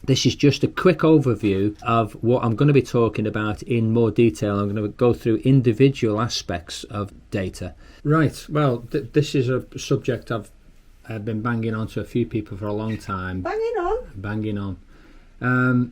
This is just a quick overview of what I'm going to be talking about in more detail. I'm going to go through individual aspects of data. Right, well, this is a subject I've been banging on to a few people for a long time. Banging on.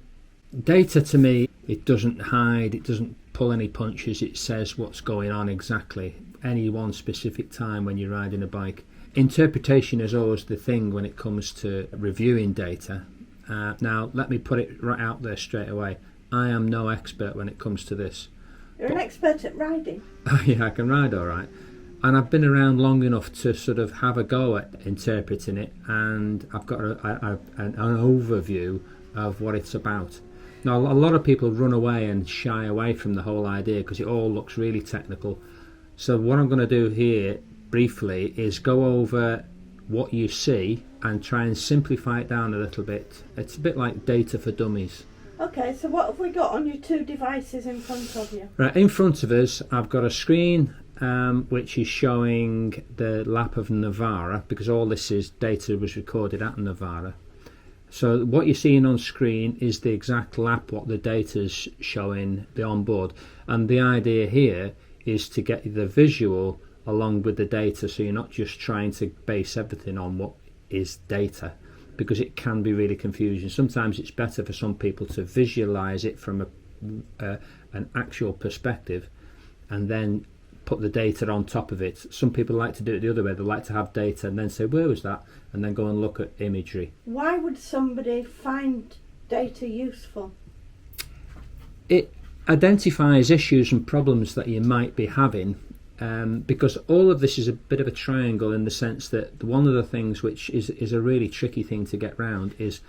Data, to me, it doesn't hide, it doesn't pull any punches, it says what's going on exactly any one specific time when you're riding a bike. Interpretation is always the thing when it comes to reviewing data. Now, let me put it right out there straight away. I am no expert when it comes to this. You're an expert at riding? Yeah, I can ride all right. And I've been around long enough to sort of have a go at interpreting it, and I've got an overview of what it's about. Now, a lot of people run away and shy away from the whole idea because it all looks really technical. So what I'm going to do here briefly is go over what you see and try and simplify it down a little bit. It's a bit like data for dummies. Okay, so what have we got on your two devices in front of you? Right, in front of us I've got a screen which is showing the lap of Navarra, because all this is data was recorded at Navarra. So what you're seeing on screen is the exact lap what the data's showing the onboard, and the idea here is to get the visual along with the data, so you're not just trying to base everything on what is data, because it can be really confusing. Sometimes it's better for some people to visualize it from an actual perspective and then put the data on top of it. Some people like to do it the other way. They like to have data and then say, where was that? And then go and look at imagery. Why would somebody find data useful? It identifies issues and problems that you might be having, because all of this is a bit of a triangle, in the sense that one of the things which is a really tricky thing to get round is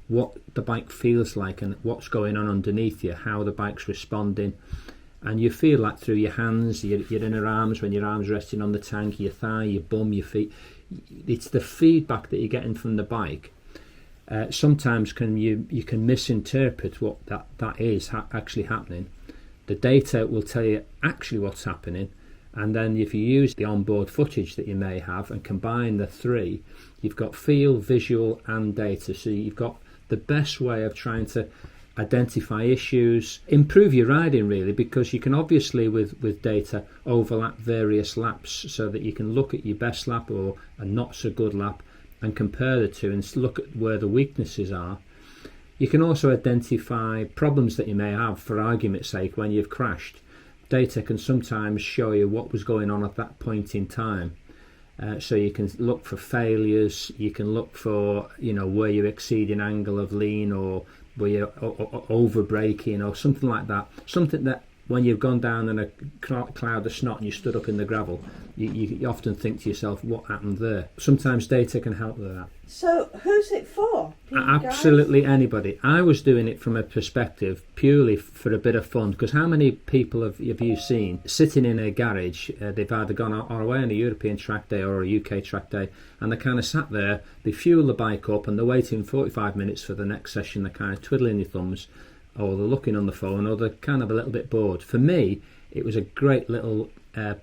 what the bike feels like and what's going on underneath you, how the bike's responding. And you feel that through your hands, your inner arms, when your arm's resting on the tank, your thigh, your bum, your feet. It's the feedback that you're getting from the bike. Sometimes you can misinterpret what that is actually happening. The data will tell you actually what's happening, and then if you use the onboard footage that you may have and combine the three, you've got feel, visual and data. So you've got the best way of trying to identify issues, improve your riding really, because you can obviously with data overlap various laps, so that you can look at your best lap or a not so good lap and compare the two and look at where the weaknesses are. You can also identify problems that you may have, for argument's sake, when you've crashed. Data can sometimes show you what was going on at that point in time. So you can look for failures, you can look for, where you're exceeding angle of lean, or where you're over braking or something like that. Something that when you've gone down in a cloud of snot and you stood up in the gravel, you often think to yourself, what happened there? Sometimes data can help with that. So who's it for? Absolutely anybody. I was doing it from a perspective purely for a bit of fun, because how many people have you seen sitting in a garage? They've either gone away on a European track day or a UK track day, and they kind of sat there, they fuel the bike up and they're waiting 45 minutes for the next session. They're kind of twiddling their thumbs, or they're looking on the phone, or they're kind of a little bit bored. For me, it was a great little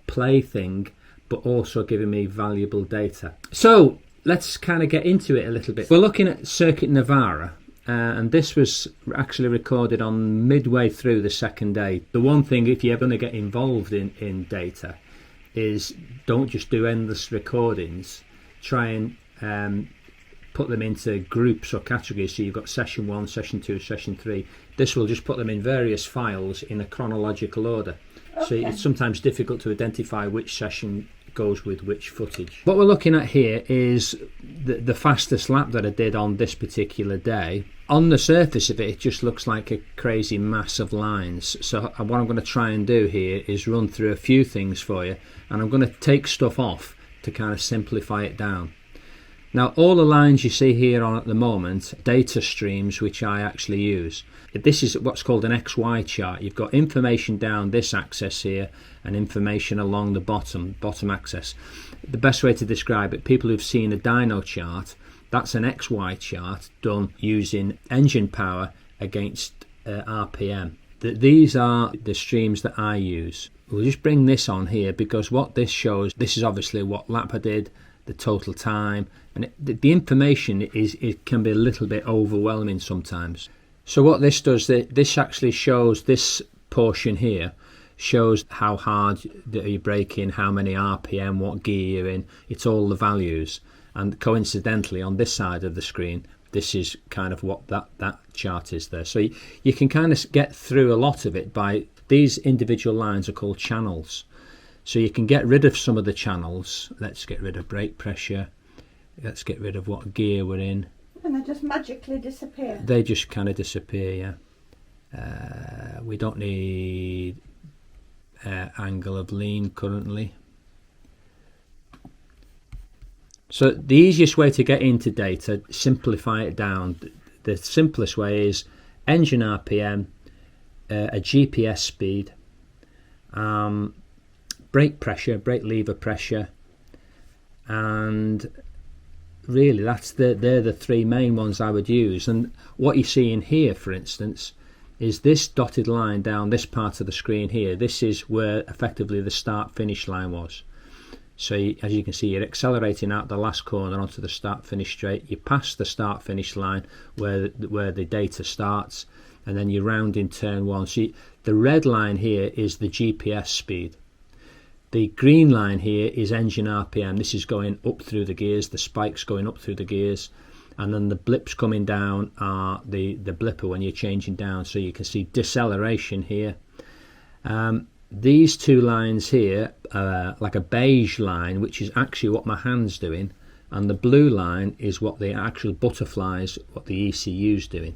play thing, but also giving me valuable data. So let's kind of get into it a little bit. We're looking at Circuit Navarra, and this was actually recorded on midway through the second day. The one thing, if you're going to get involved in data, is don't just do endless recordings. Try and put them into groups or categories. So you've got session 1, session 2, session 3. This will just put them in various files in a chronological order. Okay. So it's sometimes difficult to identify which session goes with which footage. What we're looking at here is the fastest lap that I did on this particular day. On the surface of it, it just looks like a crazy mass of lines. So what I'm going to try and do here is run through a few things for you, and I'm going to take stuff off to kind of simplify it down. Now, all the lines you see here on at the moment, data streams which I actually use. This is what's called an XY chart. You've got information down this axis here and information along the bottom axis. The best way to describe it, people who've seen a dyno chart, that's an XY chart done using engine power against RPM. These are the streams that I use. We'll just bring this on here because what this shows, this is obviously what lap I did, the total time, and the information it can be a little bit overwhelming sometimes. So what this does, this actually shows, this portion here shows how hard that you're braking, how many RPM, what gear you're in. It's all the values, and coincidentally on this side of the screen, this is kind of what that chart is there. So you can kind of get through a lot of it by, these individual lines are called channels. So you can get rid of some of the channels. Let's get rid of brake pressure. Let's get rid of what gear we're in. And they just magically disappear. They just kind of disappear, yeah. We don't need angle of lean currently. So the easiest way to get into data, simplify it down. The simplest way is engine RPM, a GPS speed, brake pressure, brake lever pressure, and really they're the three main ones I would use. And what you see in here, for instance, is this dotted line down this part of the screen here. This is where effectively the start finish line was. So as you can see, you're accelerating out the last corner onto the start finish straight. You pass the start finish line where the data starts, and then you round in turn one. So the red line here is the GPS speed. The green line here is engine RPM. This is going up through the gears, the spikes going up through the gears, and then the blips coming down are the blipper when you're changing down. So you can see deceleration here. These two lines here are like a beige line, which is actually what my hand's doing, and the blue line is what the actual butterflies, what the ECU's doing.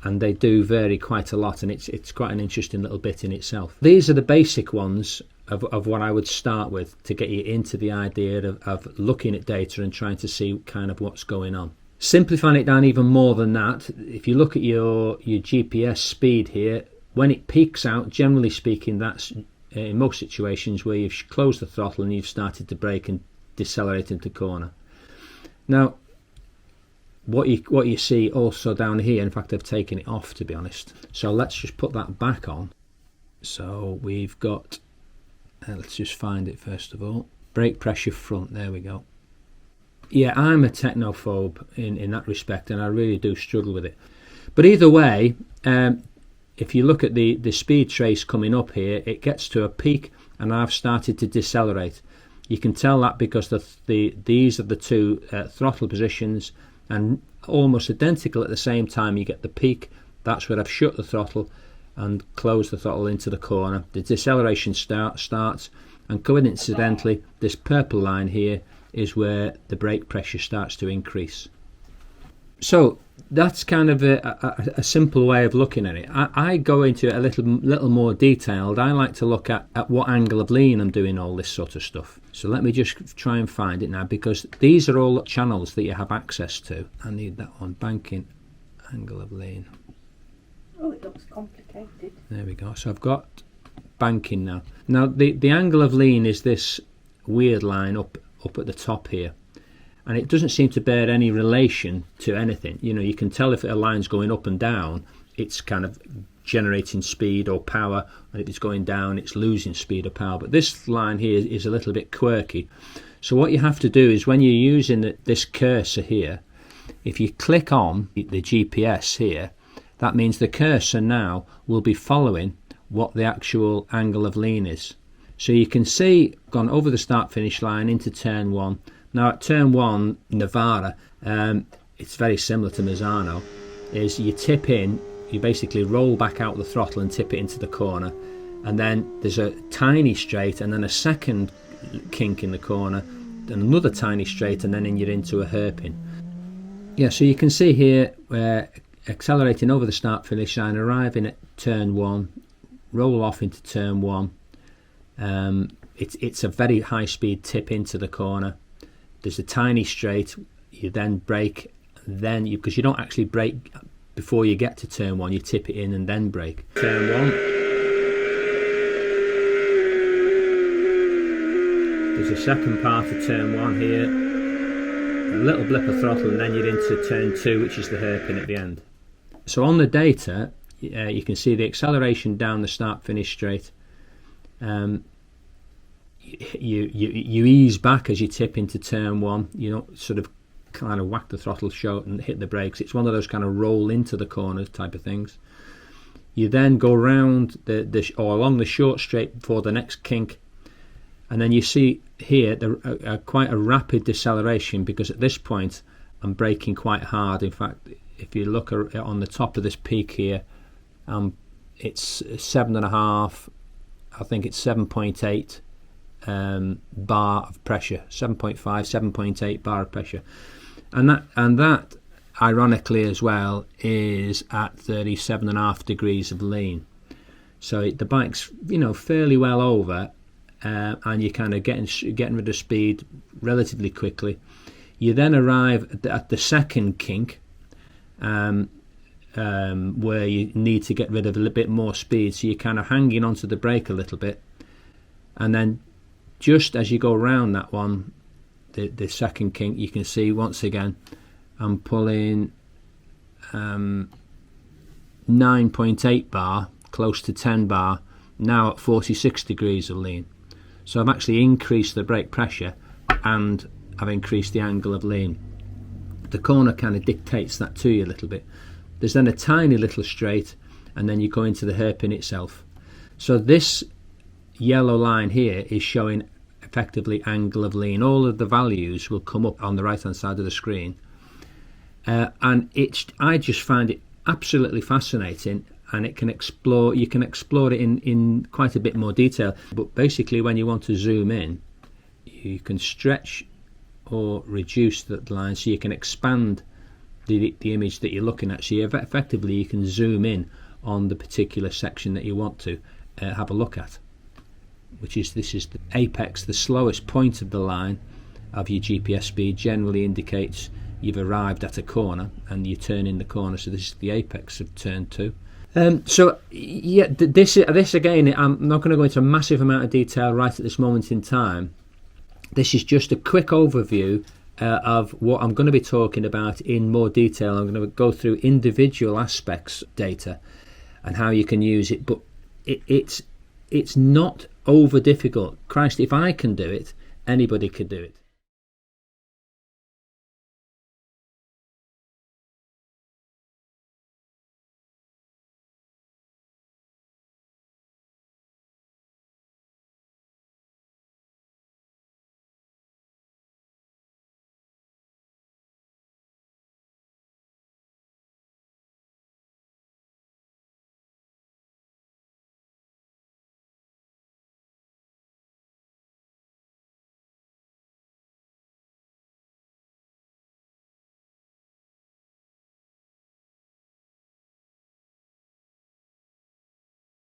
And they do vary quite a lot, and it's quite an interesting little bit in itself. These are the basic ones of what I would start with to get you into the idea of looking at data and trying to see kind of what's going on. Simplifying it down even more than that, if you look at your GPS speed here, when it peaks out, generally speaking, that's in most situations where you've closed the throttle and you've started to brake and decelerate into corner. Now, what you see also down here, in fact I've taken it off to be honest, so let's just put that back on. So we've got, let's just find it first of all, brake pressure front, there we go. Yeah, I'm a technophobe in that respect, and I really do struggle with it. But either way, if you look at the speed trace coming up here, it gets to a peak and I've started to decelerate. You can tell that because these are the two throttle positions, and almost identical at the same time you get the peak. That's where I've shut the throttle and closed the throttle into the corner. The deceleration starts, and coincidentally this purple line here is where the brake pressure starts to increase. So that's kind of a simple way of looking at it. I go into it a little more detailed. I like to look at what angle of lean I'm doing all this sort of stuff. So let me just try and find it now, because these are all channels that you have access to. I need that one, banking, angle of lean. Oh, it looks complicated. There we go. So I've got banking now. Now the angle of lean is this weird line up at the top here. And it doesn't seem to bear any relation to anything. You know, you can tell if a line's going up and down, it's kind of generating speed or power, and if it's going down, it's losing speed or power. But this line here is a little bit quirky. So what you have to do is, when you're using this cursor here, if you click on the GPS here, that means the cursor now will be following what the actual angle of lean is. So you can see, gone over the start finish line into turn one. Now at turn one, Navara, it's very similar to Misano, is you tip in, you basically roll back out the throttle and tip it into the corner, and then there's a tiny straight and then a second kink in the corner, then another tiny straight, and then you're into a hairpin. Yeah, so you can see here we're accelerating over the start finish line, arriving at turn one, roll off into turn one. It's a very high speed tip into the corner. There's a tiny straight, you then brake, then because you don't actually brake before you get to turn one, you tip it in and then brake. Turn one. There's a second part of turn one here, a little blip of throttle, and then you're into turn two, which is the hairpin at the end. So on the data, you can see the acceleration down the start finish straight. you ease back as you tip into turn one. You don't sort of kind of whack the throttle short and hit the brakes. It's one of those kind of roll into the corners type of things. You then go round or along the short straight before the next kink, and then you see here quite a rapid deceleration, because at this point I'm braking quite hard. In fact, if you look on the top of this peak here, it's 7.5. I think it's 7.8 bar of pressure, 7.5, 7.8 bar of pressure, and that ironically as well is at 37.5 degrees of lean. So the bike's fairly well over, and you're kind of getting rid of speed relatively quickly. You then arrive at the second kink, where you need to get rid of a little bit more speed, so you're kind of hanging onto the brake a little bit, and then just as you go around that one, the second kink, you can see once again I'm pulling 9.8 bar, close to 10 bar, now at 46 degrees of lean. So I've actually increased the brake pressure and I've increased the angle of lean. The corner kind of dictates that to you a little bit. There's then a tiny little straight, and then you go into the hairpin itself. So this yellow line here is showing effectively angle of lean. All of the values will come up on the right hand side of the screen, and I just find it absolutely fascinating, and you can explore it in quite a bit more detail. But basically, when you want to zoom in, you can stretch or reduce that line, so you can expand the image that you're looking at. So effectively you can zoom in on the particular section that you want to have a look at, this is the apex, the slowest point of the line of your GPS speed. Generally indicates you've arrived at a corner and you turn in the corner, so this is the apex of turn 2. So yeah, this again, I'm not going to go into a massive amount of detail right at this moment in time. This is just a quick overview of what I'm going to be talking about in more detail. I'm going to go through individual aspects of data and how you can use it, but it's not over difficult. Christ, if I can do it, anybody could do it.